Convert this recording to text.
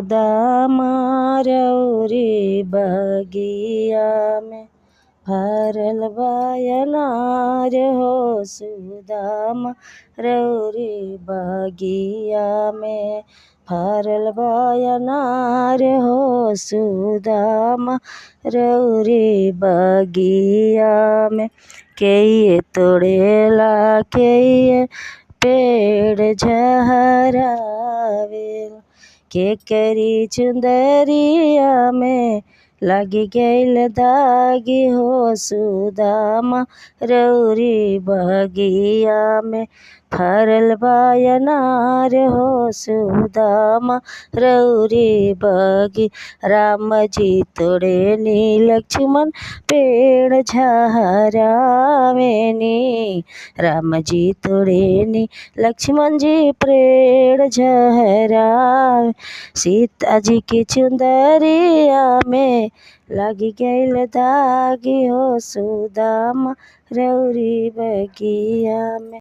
सुदामा रौरी बगिया में भरल बयनार हो सुदामा रौरी बगिया में भरल बयनार हो सुदामा रौरी बगिया में के तोड़ेला के पेड़ झहरावेला के करी चुंदरिया में लगी गईल दागी हो सुदामा रौरी बगिया में फरल बयनार हो सुदामा रौरी बगी राम जी तोड़े नी लक्ष्मण पेड़ झहरावेनी राम जी तोड़े नी लक्ष्मण जी पेड़ झहरावे सीता जी की चुंदरिया में लगी गईल दागी हो सुदामा रौरी बगिया में।